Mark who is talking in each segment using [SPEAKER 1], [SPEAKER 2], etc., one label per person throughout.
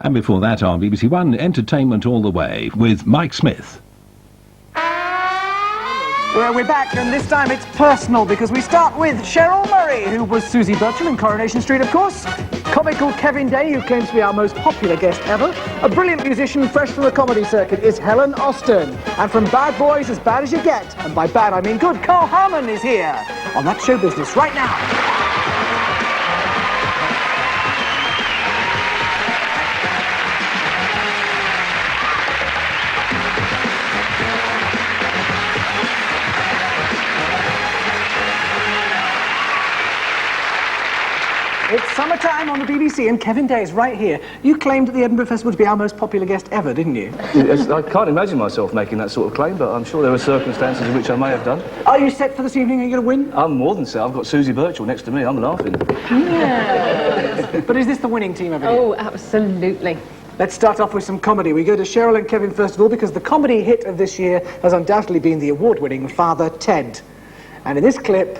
[SPEAKER 1] And before that on BBC One, Entertainment All the Way with Mike Smith.
[SPEAKER 2] Well, we're back, and this time it's personal, because we start with Cheryl Murray, who was Susie Birchall in Coronation Street, of course. Comical Kevin Day, who claims to be our most popular guest ever. A brilliant musician fresh from the comedy circuit is Helen Austin. And from Bad Boys, as bad as you get, and by bad I mean good, Karl Howman is here on That Show Business right now. It's summertime on the BBC, and Kevin Day is right here. You claimed at the Edinburgh Festival to be our most popular guest ever, didn't you?
[SPEAKER 3] I can't imagine myself making that sort of claim, but I'm sure there were circumstances in which I may have done.
[SPEAKER 2] Are you set for this evening? Are you going to win?
[SPEAKER 3] I'm more than set. I've got Susie Birchall next to me. I'm laughing.
[SPEAKER 2] Yes. But is this the winning team over here?
[SPEAKER 4] Oh, absolutely.
[SPEAKER 2] Let's start off with some comedy. We go to Cheryl and Kevin first of all, because the comedy hit of this year has undoubtedly been the award-winning Father Ted. And in this clip,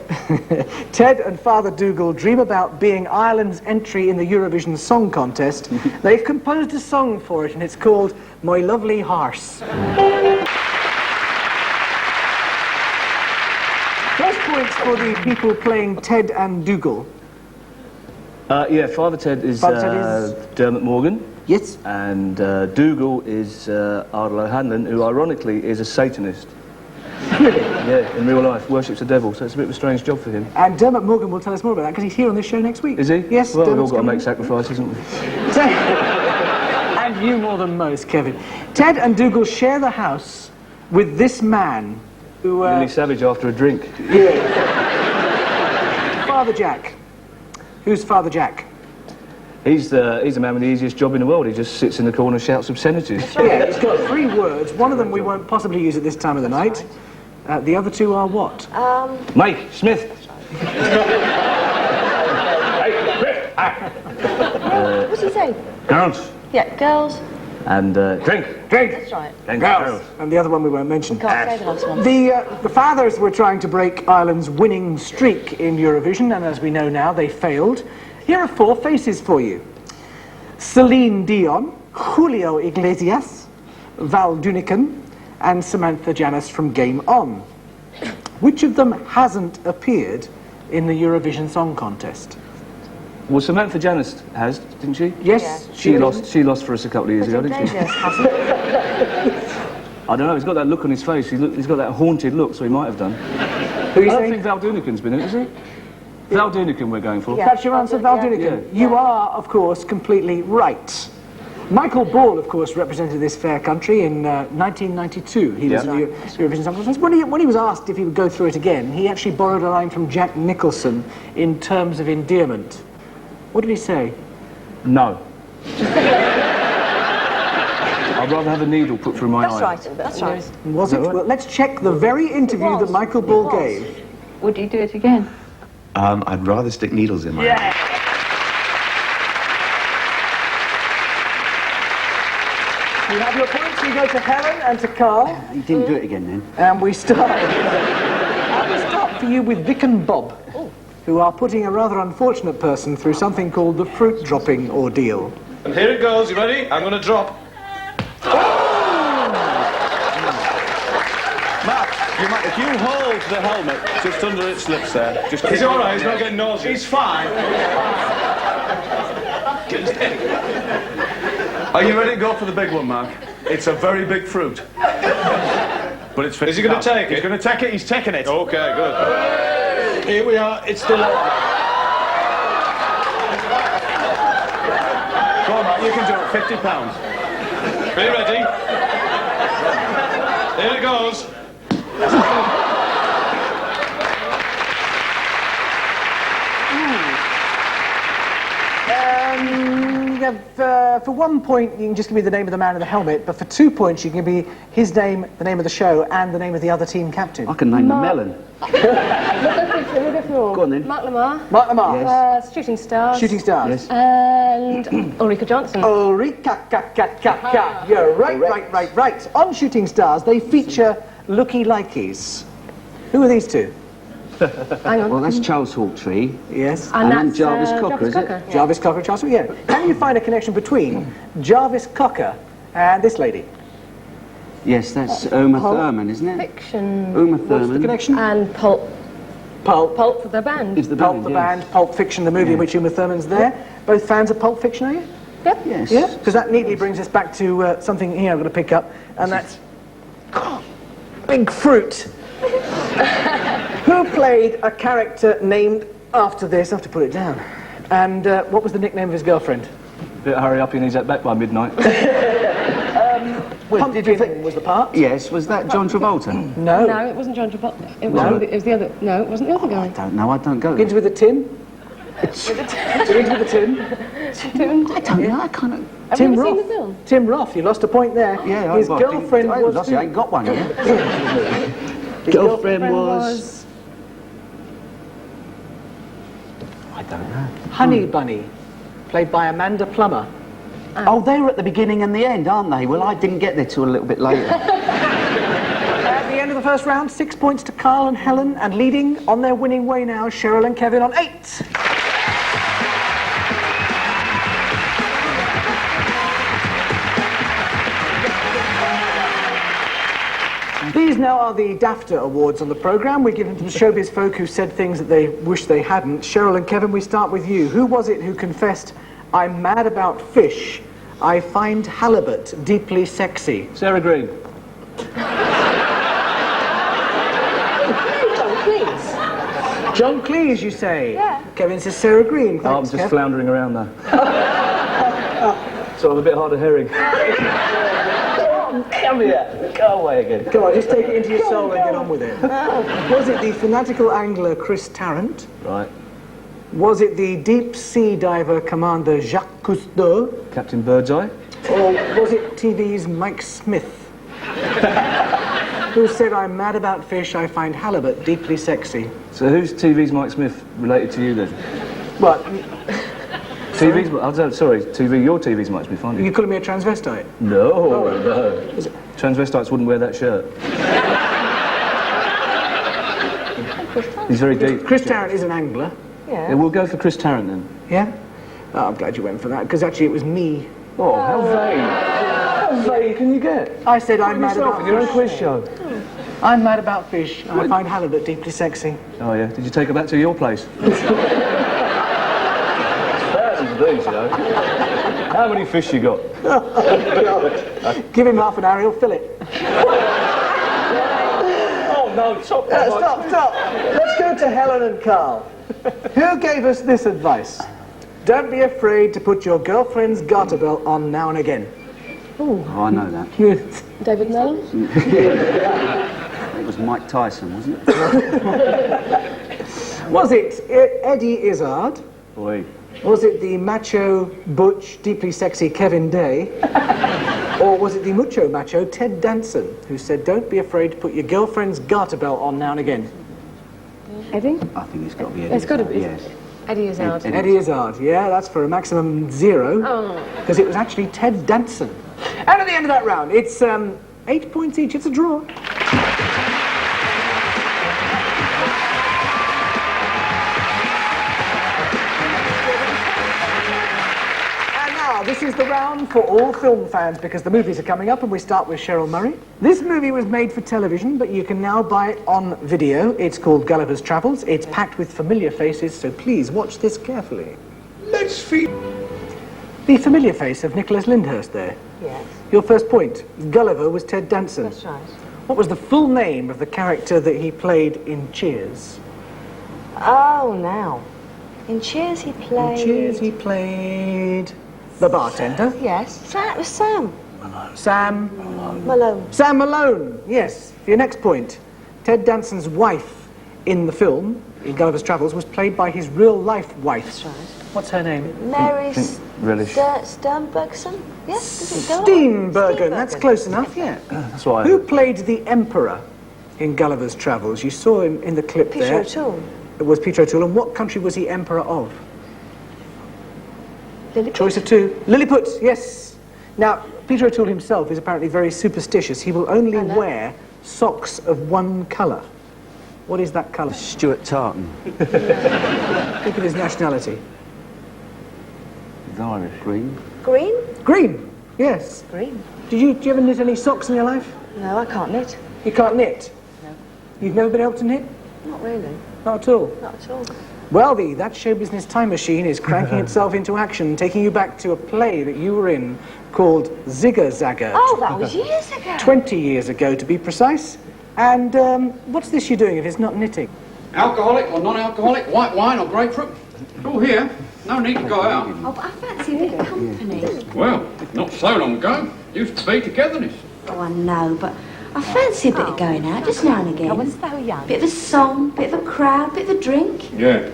[SPEAKER 2] Ted and Father Dougal dream about being Ireland's entry in the Eurovision Song Contest. They've composed a song for it, and it's called My Lovely Horse. First points for the people playing Ted and Dougal.
[SPEAKER 3] Yeah, Father Ted is Dermot Morgan.
[SPEAKER 2] Yes.
[SPEAKER 3] And Dougal is Ardal O'Hanlon, who ironically is a Satanist.
[SPEAKER 2] Really?
[SPEAKER 3] Yeah, in real life, worships the devil, so it's a bit of a strange job for him.
[SPEAKER 2] And Dermot Morgan will tell us more about that, because he's here on this show next week.
[SPEAKER 3] Is he?
[SPEAKER 2] Yes.
[SPEAKER 3] Well,
[SPEAKER 2] Dermot's
[SPEAKER 3] we've all got to
[SPEAKER 2] coming.
[SPEAKER 3] make sacrifices, haven't we?
[SPEAKER 2] And you more than most, Kevin. Ted and Dougal share the house with this man who...
[SPEAKER 3] Really savage after a drink.
[SPEAKER 2] Yeah. Father Jack. Who's Father Jack?
[SPEAKER 3] He's the man with the easiest job in the world. He just sits in the corner and shouts obscenities.
[SPEAKER 2] Yeah, he's got 3 words. One of them we won't possibly use at this time of the night. The other 2 are what?
[SPEAKER 3] Mike Smith.
[SPEAKER 4] What's he say?
[SPEAKER 3] Girls.
[SPEAKER 4] Yeah, girls.
[SPEAKER 3] And drink.
[SPEAKER 2] Drink.
[SPEAKER 4] That's right.
[SPEAKER 3] And
[SPEAKER 2] Girls. And the other one we won't mention.
[SPEAKER 4] Can't say the last one.
[SPEAKER 2] The fathers were trying to break Ireland's winning streak in Eurovision, and as we know now, they failed. Here are 4 faces for you. Celine Dion, Julio Iglesias, Val Dunican, and Samantha Janus from Game On. Which of them hasn't appeared in the Eurovision Song Contest?
[SPEAKER 3] Well, Samantha Janus has, didn't she?
[SPEAKER 2] Yes,
[SPEAKER 4] Yeah.
[SPEAKER 3] She lost for us a couple of years ago, didn't she? I don't know, he's got that look on his face. He's got that haunted look, so he might have done.
[SPEAKER 2] Who
[SPEAKER 3] I
[SPEAKER 2] you
[SPEAKER 3] don't
[SPEAKER 2] saying?
[SPEAKER 3] think Val Dunican's been in it, is he? Val Dunican we're going for.
[SPEAKER 4] Yeah.
[SPEAKER 2] That's your answer, Val Dunican.
[SPEAKER 3] Yeah.
[SPEAKER 2] You are, of course, completely right. Michael Ball, of course, represented this fair country in 1992. He was in the Eurovision Song Contest. When he was asked if he would go through it again, he actually borrowed a line from Jack Nicholson in terms of endearment. What did he say?
[SPEAKER 3] No. I'd rather have a needle put through my eye.
[SPEAKER 4] That's right.
[SPEAKER 2] Was it? Well, let's check the very interview that Michael Ball gave.
[SPEAKER 4] Would you do it again?
[SPEAKER 5] I'd rather stick needles in my eye.
[SPEAKER 2] You have your points. You go to Helen and to Karl.
[SPEAKER 5] You didn't do it again then.
[SPEAKER 2] And we start. And we start for you with Vic and Bob, who are putting a rather unfortunate person through something called the fruit dropping ordeal.
[SPEAKER 6] And here it goes, you ready? I'm going to drop. Matt, if you hold the helmet just under its lips there, just... He's all right, he's not getting nauseous. He's fine. Are you ready to go for the big one, Mark? It's a very big fruit. But it's... Is he going to take it? He's going to take it, he's taking it. Okay, good. Here we are, it's the... Go on, Mark, you can do it, £50. Are you ready? Here it goes.
[SPEAKER 2] For 1 point, you can just give me the name of the man in the helmet, but for 2 points, you can give me his name, the name of the show, and the name of the other team captain.
[SPEAKER 5] I can name the melon.
[SPEAKER 4] Go
[SPEAKER 5] on then.
[SPEAKER 4] Mark Lamar.
[SPEAKER 2] Mark Lamar.
[SPEAKER 4] Shooting Stars.
[SPEAKER 2] Shooting Stars.
[SPEAKER 5] Yes.
[SPEAKER 4] And Ulrika Johnson.
[SPEAKER 2] Ulrika, You're right. On Shooting Stars, they feature looky-likeys. Who are these 2?
[SPEAKER 4] Hang on.
[SPEAKER 5] Well, that's Charles Hawtrey.
[SPEAKER 2] Yes.
[SPEAKER 4] And
[SPEAKER 5] and
[SPEAKER 4] that's
[SPEAKER 5] Jarvis Cocker,
[SPEAKER 4] Jarvis
[SPEAKER 5] is it?
[SPEAKER 4] Cocker, yeah.
[SPEAKER 2] Jarvis Cocker, Charles, yeah. Can you find a connection between Jarvis Cocker and this lady?
[SPEAKER 5] Yes, that's Uma Thurman, isn't it?
[SPEAKER 4] Fiction.
[SPEAKER 5] Uma
[SPEAKER 2] What's the
[SPEAKER 5] Thurman
[SPEAKER 2] connection?
[SPEAKER 4] And Pulp.
[SPEAKER 2] Pulp.
[SPEAKER 4] Pulp, the band.
[SPEAKER 5] is the
[SPEAKER 2] Pulp,
[SPEAKER 5] band,
[SPEAKER 2] the
[SPEAKER 5] yes.
[SPEAKER 2] band, Pulp Fiction, the movie in which Uma Thurman's there. Both fans of Pulp Fiction, are you?
[SPEAKER 4] Yep.
[SPEAKER 5] Yes.
[SPEAKER 2] Yeah? Because that neatly brings us back to something here I'm going to pick up, and that's Big Fruit. Who played a character named after this? I have to put it down. And what was the nickname of his girlfriend?
[SPEAKER 3] Better hurry up, he needs that back by midnight.
[SPEAKER 2] Pumpkin was the part.
[SPEAKER 5] Yes, was that John Travolta?
[SPEAKER 2] No.
[SPEAKER 4] No, it wasn't John Travolta. It was the other. No, it wasn't the other guy.
[SPEAKER 5] I don't know, I don't go.
[SPEAKER 2] Begins with a tin. Begins with a tin.
[SPEAKER 5] I don't know, I kind of...
[SPEAKER 4] Have
[SPEAKER 2] Tim
[SPEAKER 4] you ever seen
[SPEAKER 2] Roth.
[SPEAKER 4] the film?
[SPEAKER 2] Tim Roth, you lost a point there.
[SPEAKER 5] Yeah,
[SPEAKER 2] his girlfriend was...
[SPEAKER 5] I ain't got one yet.
[SPEAKER 2] His
[SPEAKER 5] girlfriend was... I don't know.
[SPEAKER 2] Honey Bunny, played by Amanda Plummer.
[SPEAKER 5] Oh, they were at the beginning and the end, aren't they? Well, I didn't get there till a little bit later.
[SPEAKER 2] At the end of the first round, 6 points to Karl and Helen, and leading on their winning way now, Cheryl and Kevin on 8. These now are the DAFTA awards on the programme. We give them to the showbiz folk who said things that they wish they hadn't. Cheryl and Kevin, we start with you. Who was it who confessed, "I'm mad about fish. I find halibut deeply sexy"?
[SPEAKER 3] Sarah Green.
[SPEAKER 2] John Cleese, you say?
[SPEAKER 4] Yeah.
[SPEAKER 2] Kevin says Sarah Green.
[SPEAKER 3] Oh, I'm
[SPEAKER 2] Thanks,
[SPEAKER 3] just
[SPEAKER 2] Kev.
[SPEAKER 3] floundering around there. So I'm a bit hard of hearing. Come here. Go away again.
[SPEAKER 2] Come on, just take it into your soul and get on with it. Was it the fanatical angler Chris Tarrant?
[SPEAKER 3] Right.
[SPEAKER 2] Was it the deep sea diver Commander Jacques Cousteau?
[SPEAKER 3] Captain Birdseye.
[SPEAKER 2] Or was it TV's Mike Smith? Who said, "I'm mad about fish, I find halibut deeply sexy"?
[SPEAKER 3] So who's TV's Mike Smith related to you then?
[SPEAKER 2] Well,
[SPEAKER 3] TV's... sorry, TV, your TV's Mike Smith, aren't you?
[SPEAKER 2] you calling me a transvestite?
[SPEAKER 3] No, no. Transvestites wouldn't wear that shirt. He's very deep.
[SPEAKER 2] Chris Tarrant is an angler.
[SPEAKER 3] Yeah, we'll go for Chris Tarrant then.
[SPEAKER 2] Yeah? Oh, I'm glad you went for that, because actually it was me.
[SPEAKER 3] Oh, how vague. How vague can you get?
[SPEAKER 2] I said, "I'm mad
[SPEAKER 3] Yourself
[SPEAKER 2] about
[SPEAKER 3] in your own
[SPEAKER 2] fish.
[SPEAKER 3] quiz show.
[SPEAKER 2] I'm mad about fish. I find halibut deeply sexy."
[SPEAKER 3] Oh yeah, did you take her back to your place? Thousands of these, you know. How many fish you got?
[SPEAKER 2] Give him half an hour, he'll fill it.
[SPEAKER 3] Oh no, stop.
[SPEAKER 2] Stop. Let's go to Helen and Karl. Who gave us this advice? Don't be afraid to put your girlfriend's garter belt on now and again.
[SPEAKER 5] Oh, I know that.
[SPEAKER 4] David Mellon?
[SPEAKER 5] It was Mike Tyson, wasn't it?
[SPEAKER 2] Was it Eddie Izzard?
[SPEAKER 3] Boy.
[SPEAKER 2] Was it the macho, butch, deeply sexy Kevin Day? Or was it the mucho macho Ted Danson, who said, "Don't be afraid to put your girlfriend's garter belt on now and again"?
[SPEAKER 4] Eddie?
[SPEAKER 5] I think it's got to be Eddie.
[SPEAKER 4] It's got to be.
[SPEAKER 5] Yes.
[SPEAKER 4] Eddie Izzard.
[SPEAKER 2] Eddie Izzard, yeah, that's for a maximum 0. Because it was actually Ted Danson. And at the end of that round, it's 8 points each. It's a draw. And now, this is the round for all film fans, because the movies are coming up, and we start with Cheryl Murray. This movie was made for television, but you can now buy it on video. It's called Gulliver's Travels. It's packed with familiar faces, so please watch this carefully.
[SPEAKER 6] Let's feed...
[SPEAKER 2] The familiar face of Nicholas Lyndhurst there.
[SPEAKER 4] Yes.
[SPEAKER 2] Your first point. Gulliver was Ted Danson.
[SPEAKER 4] That's right.
[SPEAKER 2] What was the full name of the character that he played in Cheers?
[SPEAKER 7] Oh, now. In Cheers he played...
[SPEAKER 2] In Cheers he played... the bartender.
[SPEAKER 7] Yes. That was Sam.
[SPEAKER 2] Sam...
[SPEAKER 7] Malone.
[SPEAKER 2] Sam Malone, yes. For your next point. Ted Danson's wife in the film, in Gulliver's Travels, was played by his real-life wife.
[SPEAKER 7] That's right.
[SPEAKER 2] What's her name?
[SPEAKER 7] Mary
[SPEAKER 3] Relish.
[SPEAKER 7] Sternbergson? Yes? Is it Gulliver?
[SPEAKER 2] Steenburgen. That's close enough, yeah.
[SPEAKER 3] That's why.
[SPEAKER 2] Who played the Emperor in Gulliver's Travels? You saw him in the clip
[SPEAKER 7] Peter
[SPEAKER 2] there.
[SPEAKER 7] O'Toole.
[SPEAKER 2] It was Peter O'Toole. And what country was he Emperor of?
[SPEAKER 7] Lilliput.
[SPEAKER 2] Choice of 2. Lilliput, yes. Now, Peter O'Toole himself is apparently very superstitious. He will only wear socks of one colour. What is that colour?
[SPEAKER 5] Stuart Tartan.
[SPEAKER 2] Think of his nationality.
[SPEAKER 5] He's Irish. Green.
[SPEAKER 7] Green?
[SPEAKER 2] Green, yes.
[SPEAKER 7] Green.
[SPEAKER 2] Do you ever knit any socks in your life?
[SPEAKER 7] No, I can't knit.
[SPEAKER 2] You can't knit?
[SPEAKER 7] No.
[SPEAKER 2] You've never been able to knit?
[SPEAKER 7] Not really.
[SPEAKER 2] Not at all?
[SPEAKER 7] Not at all.
[SPEAKER 2] Well, that show business time machine is cranking itself into action, taking you back to a play that you were in called Zigger Zagger.
[SPEAKER 7] Oh, that was years ago.
[SPEAKER 2] 20 years ago, to be precise. And what's this you're doing if it's not knitting?
[SPEAKER 8] Alcoholic or non-alcoholic, white wine or grapefruit? All here. No need to go out.
[SPEAKER 9] Oh, but I fancy a bit of company.
[SPEAKER 8] Well, not so long ago. Used to be togetherness.
[SPEAKER 9] Oh, I know, but I fancy a bit of going out, just now and again.
[SPEAKER 7] I was so young.
[SPEAKER 9] Bit of a song, bit of a crowd, bit of a drink.
[SPEAKER 8] Yeah.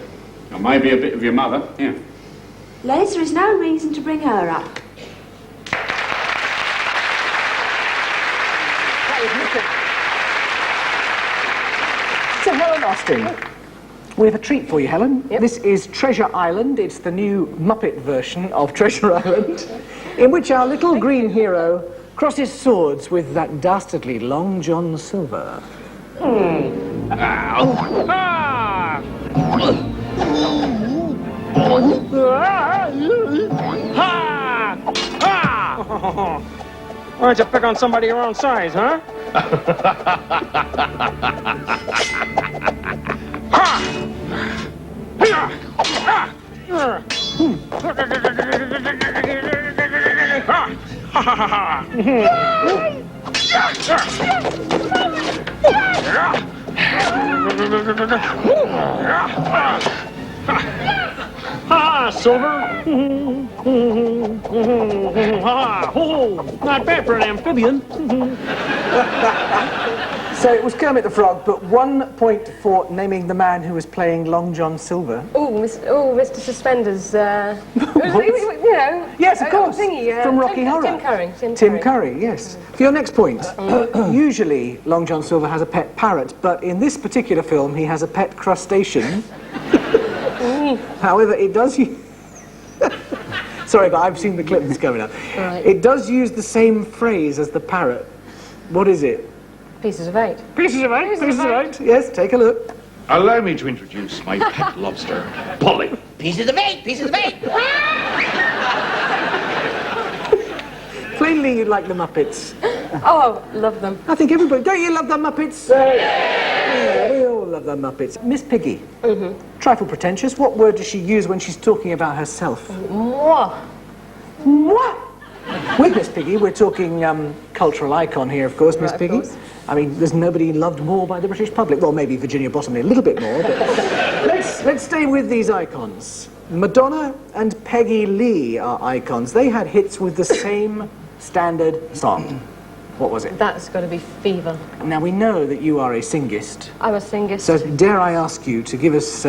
[SPEAKER 8] Or maybe a bit of your mother, yeah.
[SPEAKER 9] Les, there is no reason to bring her up.
[SPEAKER 2] So, Helen Austin, we have a treat for you, Helen.
[SPEAKER 4] Yep.
[SPEAKER 2] This is Treasure Island. It's the new Muppet version of Treasure Island, in which our little green hero crosses swords with that dastardly Long John Silver.
[SPEAKER 10] Why don't you pick on somebody your own size, huh? Ha, Silver! Ha! Oh, not bad for an amphibian.
[SPEAKER 2] So it was Kermit the Frog, but 1 point for naming the man who was playing Long John Silver.
[SPEAKER 4] Mr. Suspenders. You know.
[SPEAKER 2] Yes, of course.
[SPEAKER 4] Thingy,
[SPEAKER 2] From Rocky Horror.
[SPEAKER 4] Tim Curry.
[SPEAKER 2] Tim Curry, yes. For your next point, usually Long John Silver has a pet parrot, but in this particular film he has a pet crustacean. However, it does use... Sorry, but I've seen the clip that's coming up.
[SPEAKER 4] Right.
[SPEAKER 2] It does use the same phrase as the parrot. What is it?
[SPEAKER 4] Pieces of 8.
[SPEAKER 2] Pieces of 8, pieces of 8. Yes, take a look.
[SPEAKER 8] Allow me to introduce my pet lobster, Polly.
[SPEAKER 5] Pieces of 8, pieces of 8.
[SPEAKER 2] Plainly, you like the Muppets.
[SPEAKER 4] Oh, love them.
[SPEAKER 2] I think everybody... Don't you love the Muppets? Yeah, we all love the Muppets. Miss Piggy. Trifle pretentious. What word does she use when she's talking about herself?
[SPEAKER 4] Mwah.
[SPEAKER 2] What? With Miss Piggy, we're talking cultural icon here, of course, Miss
[SPEAKER 4] Right, of
[SPEAKER 2] Piggy.
[SPEAKER 4] course.
[SPEAKER 2] I mean, there's nobody loved more by the British public. Well, maybe Virginia Bottomley a little bit more, but let's stay with these icons. Madonna and Peggy Lee are icons. They had hits with the same standard song. What was it?
[SPEAKER 4] That's got to be Fever.
[SPEAKER 2] Now, we know that you are a singist,
[SPEAKER 4] I'm a singer.
[SPEAKER 2] so dare I ask you to give us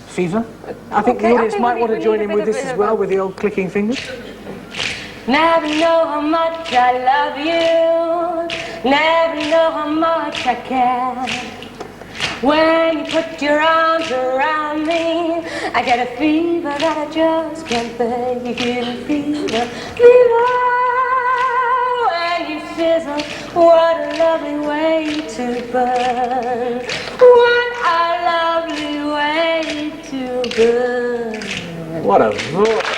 [SPEAKER 2] Fever? I think the
[SPEAKER 4] Okay, I
[SPEAKER 2] audience
[SPEAKER 4] think
[SPEAKER 2] might
[SPEAKER 4] we
[SPEAKER 2] want to
[SPEAKER 4] need
[SPEAKER 2] join
[SPEAKER 4] a
[SPEAKER 2] in
[SPEAKER 4] bit
[SPEAKER 2] with
[SPEAKER 4] of
[SPEAKER 2] this
[SPEAKER 4] it
[SPEAKER 2] as
[SPEAKER 4] of
[SPEAKER 2] well,
[SPEAKER 4] a-
[SPEAKER 2] with the old clicking fingers.
[SPEAKER 4] Never know how much I love you. Never know how much I care. When you put your arms around me, I get a fever that I just can't bear. You give me fever, fever. When you sizzle, what a lovely way to burn. What a lovely way to burn.
[SPEAKER 2] What a voice.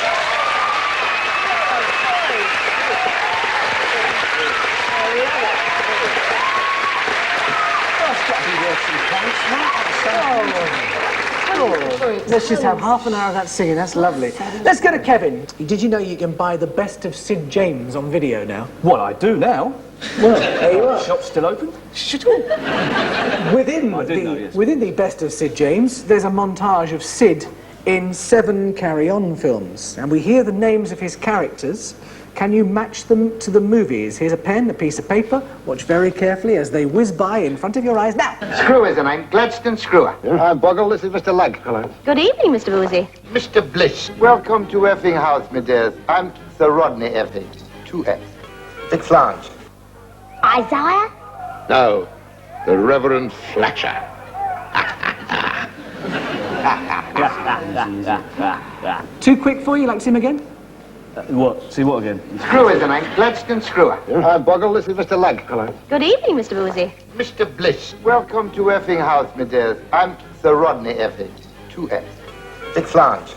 [SPEAKER 2] Let's just have half an hour of that singing, that's lovely. Let's go to Kevin. Did you know you can buy the best of Sid James on video now?
[SPEAKER 3] Well, I do now.
[SPEAKER 2] Well, there you are.
[SPEAKER 3] Shop's still open?
[SPEAKER 2] Within,
[SPEAKER 3] I did know, yes.
[SPEAKER 2] within the best of Sid James, there's a montage of Sid in 7 Carry On films. And we hear the names of his characters. Can you match them to the movies? Here's a pen, a piece of paper. Watch very carefully as they whiz by in front of your eyes. Now!
[SPEAKER 11] Screw is the name, Gladstone Screwer. I'm Boggle, this is Mr. Lug. Hello.
[SPEAKER 9] Good evening, Mr. Woozy.
[SPEAKER 11] Mr. Bliss. Welcome to Effing House, my dears. I'm Sir Rodney Effing. 2 F's. Dick Flange.
[SPEAKER 9] Isaiah?
[SPEAKER 11] No, the Reverend Fletcher.
[SPEAKER 2] Too quick for you? Like to see him again?
[SPEAKER 3] What? See what again?
[SPEAKER 11] Screw is the name. Gladstone Screwer. Boggle, this is Mr. Lug. Hello.
[SPEAKER 4] Good evening, Mr. Boozy.
[SPEAKER 11] Mr. Bliss. Welcome to Effing House, my dears. I'm Sir Rodney Effing. 2F. Vic Flange.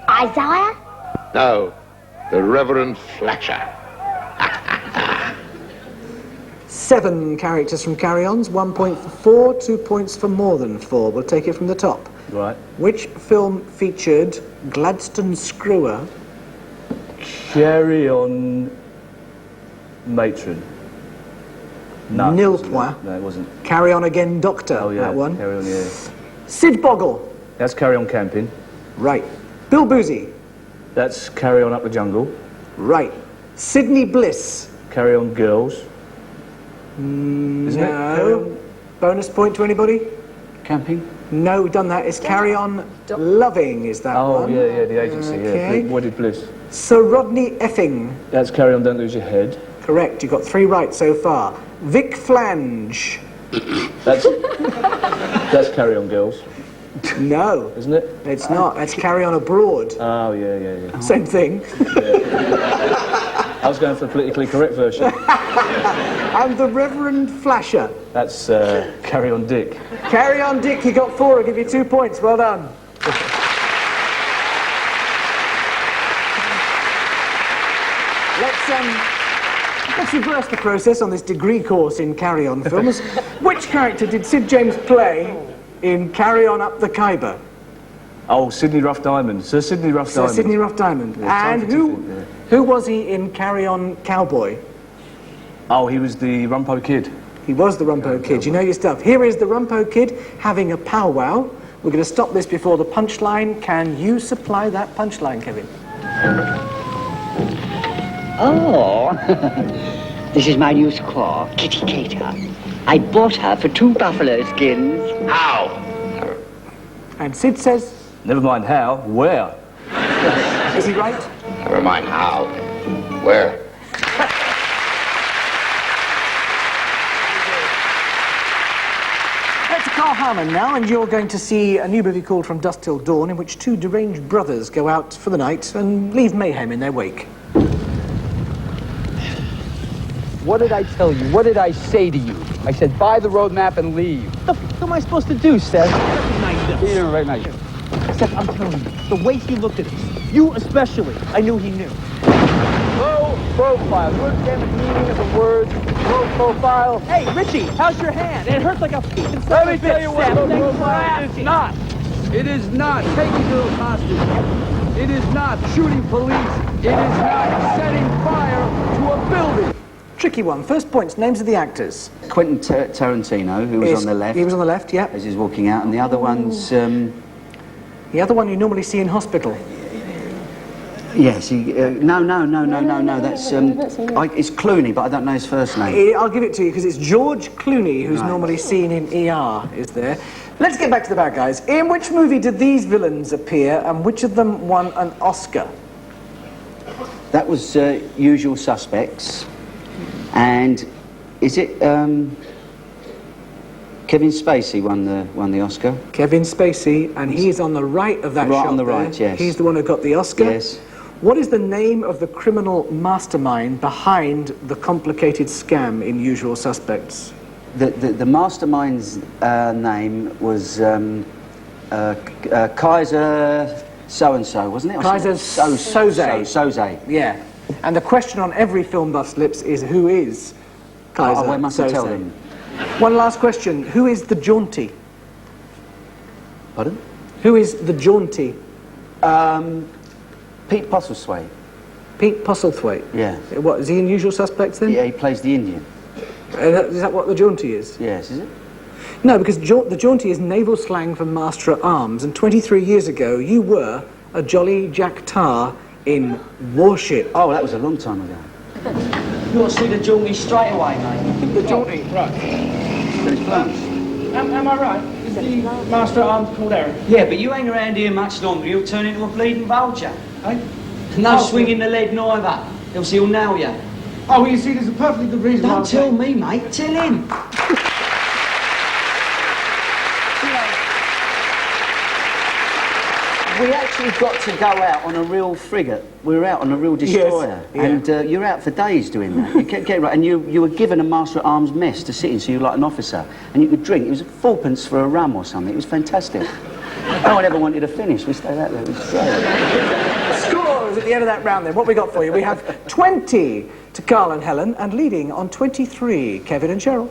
[SPEAKER 4] Isaiah?
[SPEAKER 11] No. The Reverend Fletcher.
[SPEAKER 2] 7 characters from Carry-Ons, 1 point for 4, 2 points for more than 4. We'll take it from the top.
[SPEAKER 3] Right.
[SPEAKER 2] Which film featured Gladstone Screwer?
[SPEAKER 3] Carry on, matron. No.
[SPEAKER 2] Nil
[SPEAKER 3] it
[SPEAKER 2] point.
[SPEAKER 3] No, it wasn't.
[SPEAKER 2] Carry On Again, Doctor.
[SPEAKER 3] Oh, yeah.
[SPEAKER 2] That one.
[SPEAKER 3] Carry on, yeah.
[SPEAKER 2] Sid Boggle.
[SPEAKER 3] That's Carry On Camping.
[SPEAKER 2] Right. Bill Boozy.
[SPEAKER 3] That's Carry On Up the Jungle.
[SPEAKER 2] Right. Sydney Bliss.
[SPEAKER 3] Carry On Girls. Isn't it? Carry On?
[SPEAKER 2] Bonus point to anybody?
[SPEAKER 5] Camping?
[SPEAKER 2] No, we've done that. It's Carry On Loving, is that one?
[SPEAKER 3] Oh, yeah, the agency,
[SPEAKER 2] Okay.
[SPEAKER 3] yeah. Wooded Bliss.
[SPEAKER 2] Sir Rodney Effing.
[SPEAKER 3] That's Carry On, Don't Lose Your Head.
[SPEAKER 2] Correct. You've got 3 right so far. Vic Flange.
[SPEAKER 3] That's Carry On Girls,
[SPEAKER 2] No,
[SPEAKER 3] isn't it?
[SPEAKER 2] it's not. That's Carry On Abroad.
[SPEAKER 3] Oh, yeah.
[SPEAKER 2] Same thing.
[SPEAKER 3] I was going for the politically correct version.
[SPEAKER 2] And the Reverend Flasher.
[SPEAKER 3] That's Carry On Dick.
[SPEAKER 2] Carry On Dick, you got 4. I'll give you 2 points. Well done. Let's reverse the process on this degree course in Carry On films. Which character did Sid James play in Carry On Up the Khyber?
[SPEAKER 3] Oh, Sydney Rough Diamond. Sir Sydney Rough
[SPEAKER 2] Sir
[SPEAKER 3] Diamond.
[SPEAKER 2] Sidney Rough Diamond.
[SPEAKER 3] Yeah,
[SPEAKER 2] And who was he in Carry On Cowboy?
[SPEAKER 3] Oh, he was the Rumpo Kid.
[SPEAKER 2] He was the Rumpo Kid. You know your stuff. Here is the Rumpo Kid having a powwow. We're going to stop this before the punchline. Can you supply that punchline, Kevin?
[SPEAKER 12] Oh, this is my new squaw, Kitty Cater. I bought her for 2 buffalo skins.
[SPEAKER 11] How?
[SPEAKER 2] And Sid says...
[SPEAKER 3] Never mind how, where?
[SPEAKER 2] Is he right?
[SPEAKER 11] Never mind how. Where?
[SPEAKER 2] Back to Karl Howman now, and you're going to see a new movie called From Dusk Till Dawn, in which 2 deranged brothers go out for the night and leave mayhem in their wake.
[SPEAKER 13] What did I tell you? What did I say to you? I said, buy the road map and leave. What the f am I supposed to do, Seth? Recognize us. You didn't recognize you. Seth, I'm telling you, the way he looked at us, you especially, I knew he knew. Low profile. You understand the meaning of the word low profile? Hey, Richie, how's your hand? It hurts like a f***ing Let me tell you what low profile is not. It is not taking girls hostage. It is not shooting police. It is not setting fire to a building.
[SPEAKER 2] Tricky one. First points, names of the actors.
[SPEAKER 5] Quentin Tarantino, who was on the left.
[SPEAKER 2] He was on the left, yeah.
[SPEAKER 5] As he's walking out, and the other one's...
[SPEAKER 2] The other one you normally see in hospital.
[SPEAKER 5] Yes, no, that's... it's Clooney, but I don't know his first name.
[SPEAKER 2] I'll give it to you, because it's George Clooney, who's normally seen in ER, is there. Let's get back to the bad guys. In which movie did these villains appear, and which of them won an Oscar?
[SPEAKER 5] That was Usual Suspects. And is it Kevin Spacey won the Oscar?
[SPEAKER 2] Kevin Spacey, and he's on the right of that shot.
[SPEAKER 5] Right on the
[SPEAKER 2] there.
[SPEAKER 5] right, yes.
[SPEAKER 2] He's the one who got the Oscar.
[SPEAKER 5] Yes.
[SPEAKER 2] What is the name of the criminal mastermind behind the complicated scam in Usual Suspects?
[SPEAKER 5] The mastermind's name was Kaiser so-and-so, wasn't it?
[SPEAKER 2] Kaiser Soze.
[SPEAKER 5] Soze.
[SPEAKER 2] Yeah. And the question on every film buff's lips is, who is Kaiser
[SPEAKER 5] I must tell
[SPEAKER 2] Soze?
[SPEAKER 5] them.
[SPEAKER 2] One last question. Who is the Jaunty?
[SPEAKER 5] Pardon?
[SPEAKER 2] Who is the Jaunty?
[SPEAKER 5] Pete Postlethwaite.
[SPEAKER 2] Pete Postlethwaite?
[SPEAKER 5] Yeah.
[SPEAKER 2] What, is he in Usual Suspects then?
[SPEAKER 5] Yeah, he plays the Indian.
[SPEAKER 2] Is that what the Jaunty is?
[SPEAKER 5] Yes, is it?
[SPEAKER 2] No, because the Jaunty is naval slang for master at arms, and 23 years ago you were a jolly Jack Tar in Warship.
[SPEAKER 5] Oh, that was a long time ago.
[SPEAKER 12] You want to see the Jaunty straight away, mate?
[SPEAKER 2] The Jaunty?
[SPEAKER 10] Right. Am I right? Is the master at arms called Aaron?
[SPEAKER 12] Yeah, but you hang around here much longer, you'll turn into a bleeding vulture. No swinging the lead neither, else he'll nail you.
[SPEAKER 10] Oh, well, you see, there's a perfectly good reason why
[SPEAKER 12] Don't tell me, mate, tell him.
[SPEAKER 5] we actually got to go out on a real frigate. We were out on a real destroyer.
[SPEAKER 2] Yes, yeah.
[SPEAKER 5] And you're out for days doing that. You get right. And you were given a Master-at-Arms mess to sit in, so you were like an officer. And you could drink. It was 4p for a rum or something. It was fantastic. No one ever wanted to finish. We stayed out there. It was great.
[SPEAKER 2] Scores at the end of that round then. What we got for you? We have 20 to Karl and Helen, and leading on 23, Kevin and Cheryl.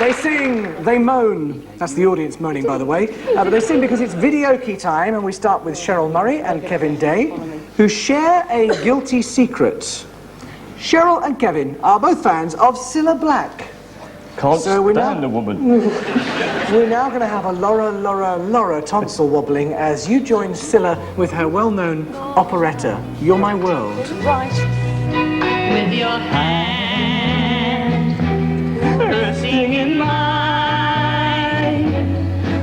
[SPEAKER 2] They sing, they moan. That's the audience moaning, by the way. But they sing because it's videoke time, and we start with Cheryl Murray and Kevin Day, who share a guilty secret. Cheryl and Kevin are both fans of Cilla Black.
[SPEAKER 3] Can't stand a woman.
[SPEAKER 2] We're now going to have a Laura tonsil wobbling as you join Cilla with her well-known operetta, You're My World.
[SPEAKER 4] Right. With your hand resting in mine,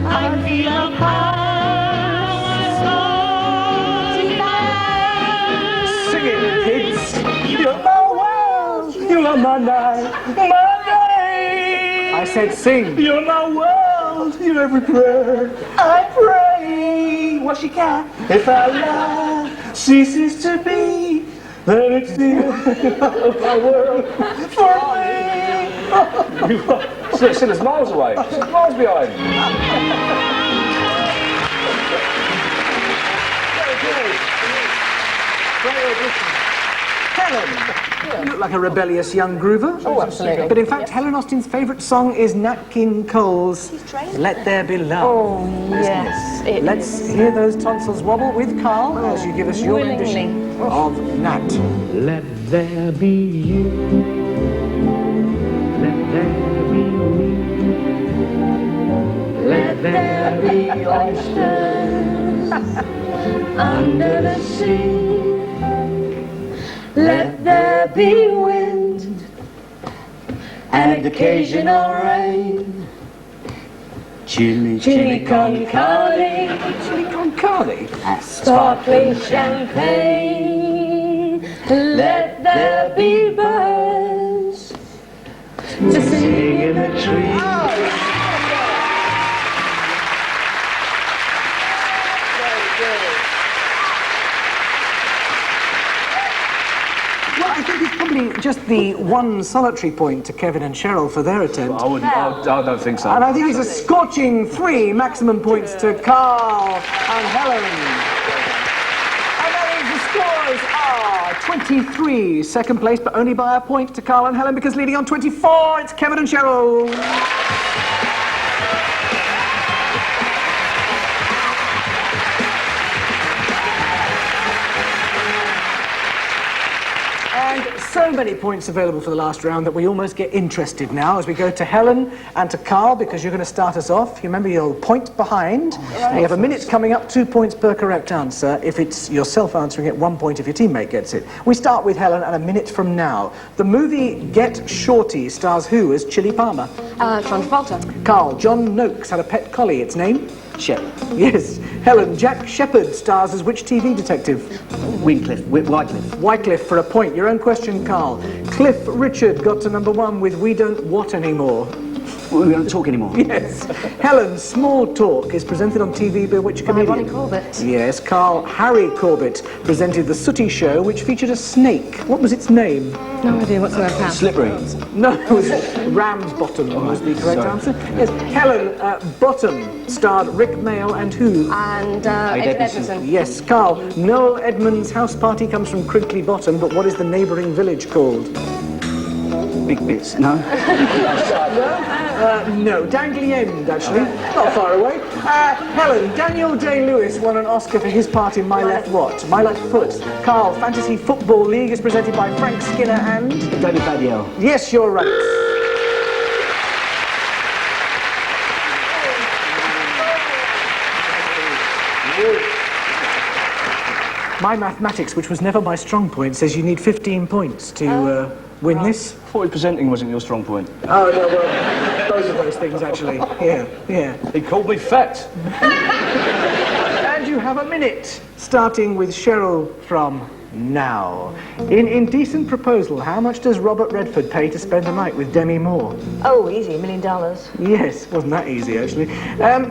[SPEAKER 4] I feel a power so divine.
[SPEAKER 2] Sing it, kids. You're my world, you're my night, my day. I said sing. You're my world, you're every prayer I pray. Well, she can. If our love ceases to be, then it's the end of my world for me.
[SPEAKER 6] Cilla's miles away. She's miles behind.
[SPEAKER 2] Helen, you look like a rebellious young groover.
[SPEAKER 4] Oh, absolutely.
[SPEAKER 2] But in fact, Helen Austin's favourite song is Nat King Cole's Let There Be Love.
[SPEAKER 4] Oh, yes.
[SPEAKER 2] Let's hear those tonsils wobble with Karl as you give us your rendition of Nat.
[SPEAKER 10] Let there be you. Let there be me. Let there be oysters under the sea.
[SPEAKER 4] Let there be wind and occasional rain. Chili con carne,
[SPEAKER 2] Chili con carne.
[SPEAKER 4] sparkling champagne. Let there be birds to sing in the trees.
[SPEAKER 2] Well, I think it's probably just the one solitary point to Kevin and Cheryl for their attempt.
[SPEAKER 3] I don't think so.
[SPEAKER 2] And I think it's a scorching 3 maximum points to Karl and Helen. And that means the scores are 23, second place, but only by a point to Karl and Helen, because leading on 24, it's Kevin and Cheryl. And so many points available for the last round that we almost get interested now as we go to Helen and to Karl, because you're going to start us off. You remember you're point behind. You have a minute coming up, 2 points per correct answer. If it's yourself answering it, 1 point if your teammate gets it. We start with Helen and a minute from now. The movie Get Shorty stars who as Chili Palmer?
[SPEAKER 4] John Travolta.
[SPEAKER 2] Karl, John Noakes had a pet collie. Its name?
[SPEAKER 5] Shep.
[SPEAKER 2] Yes. Helen, Jack Shepherd stars as which TV detective?
[SPEAKER 5] Wycliffe.
[SPEAKER 2] Wycliffe for a point. Your own question, Karl. Cliff Richard got to #1 with We Don't What Anymore.
[SPEAKER 5] We don't talk anymore.
[SPEAKER 2] Yes. Helen, Small Talk is presented on TV by which comedian?
[SPEAKER 4] Ronnie Corbett.
[SPEAKER 2] Yes. Karl, Harry Corbett presented The Sooty Show, which featured a snake. What was its name?
[SPEAKER 4] No idea whatsoever.
[SPEAKER 5] Slippery.
[SPEAKER 2] No, it was Ramsbottom was the correct answer. Yes. Helen, Bottom starred Rick Mayall and who?
[SPEAKER 4] And Adrian Edmondson.
[SPEAKER 2] Yes. Karl, Noel Edmonds' house party comes from Crinkly Bottom, but what is the neighbouring village called?
[SPEAKER 5] Big Bits, no?
[SPEAKER 2] No, Dangly End, actually. Not far away. Helen, Daniel Day-Lewis won an Oscar for his part in My Left What? My Left Foot. Karl, Fantasy Football League is presented by Frank Skinner and...
[SPEAKER 5] David Baddiel.
[SPEAKER 2] Yes, you're right. My mathematics, which was never my strong point, says you need 15 points to win this.
[SPEAKER 3] I thought presenting wasn't your strong point.
[SPEAKER 2] Oh, no, well, both of those things, actually. Yeah.
[SPEAKER 3] He called me fat.
[SPEAKER 2] And you have a minute, starting with Cheryl from now. In Indecent Proposal, how much does Robert Redford pay to spend a night with Demi Moore?
[SPEAKER 7] Oh, easy, $1 million.
[SPEAKER 2] Yes, wasn't that easy, actually.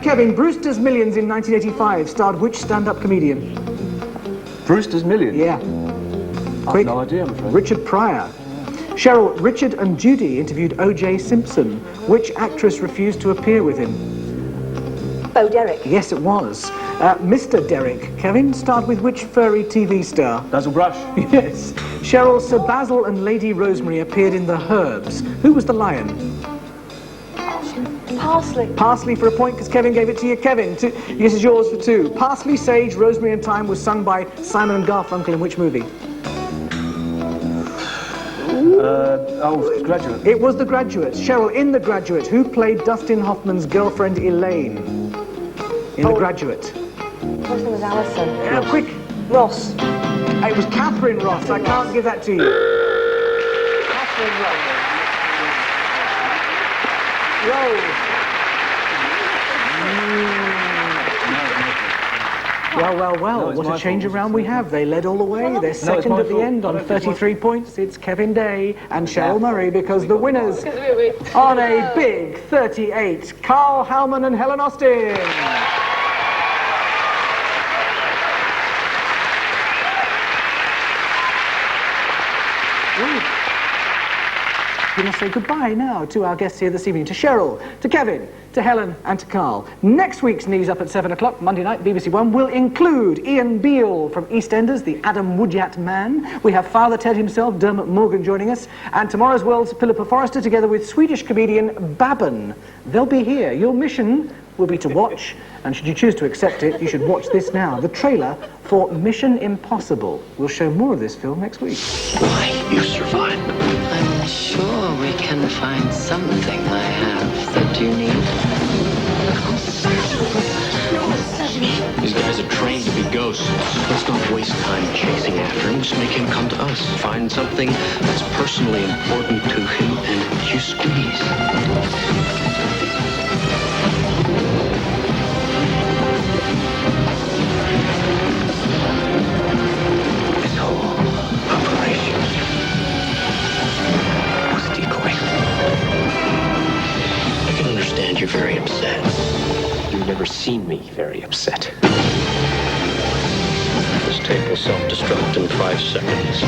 [SPEAKER 2] Kevin, Brewster's Millions in 1985 starred which stand-up comedian?
[SPEAKER 3] Brewster's Millions?
[SPEAKER 2] Yeah.
[SPEAKER 3] I've no idea, I'm afraid.
[SPEAKER 2] Richard Pryor. Cheryl, Richard and Judy interviewed O.J. Simpson. Which actress refused to appear with him?
[SPEAKER 7] Bo Derek.
[SPEAKER 2] Yes, it was. Mr. Derek. Kevin starred with which furry TV star?
[SPEAKER 3] Basil Brush.
[SPEAKER 2] Yes. Cheryl, Sir Basil and Lady Rosemary appeared in The Herbs. Who was the lion?
[SPEAKER 7] Parsley.
[SPEAKER 2] Parsley for a point, because Kevin gave it to you. Kevin, this is yours for 2. Parsley, Sage, Rosemary and Thyme was sung by Simon and Garfunkel in which movie?
[SPEAKER 3] Graduate.
[SPEAKER 2] It was The Graduate. Cheryl, in The Graduate, who played Dustin Hoffman's girlfriend Elaine? In The Graduate.
[SPEAKER 7] First name was Alison.
[SPEAKER 2] Yeah, quick.
[SPEAKER 7] Ross.
[SPEAKER 2] It was Catherine Ross. I can't give that to you. Catherine Ross. Well, what a change around we have. They led all the way. They're second at the end on 33 points. It's Kevin Day and Cheryl Murray, because the winners on a big 38, Karl, Howman and Helen Austin. We must say goodbye now to our guests here this evening, to Cheryl, to Kevin, to Helen and to Karl. Next week's Knees Up at 7 o'clock, Monday night, BBC One, will include Ian Beale from EastEnders, the Adam Woodyat Man. We have Father Ted himself, Dermot Morgan, joining us. And tomorrow's World's Philippa Forrester, together with Swedish comedian Babben. They'll be here. Your mission will be to watch, and should you choose to accept it, you should watch this now. The trailer for Mission Impossible. We'll show more of this film next week.
[SPEAKER 14] Why, you survived. I'm sure we can find something I have that you need.
[SPEAKER 15] These guys are trained to be ghosts. Let's not waste time chasing after him. Just make him come to us. Find something that's personally important to him, and you squeeze. You're very upset. You've never seen me very upset. This tape will self-destruct in 5 seconds.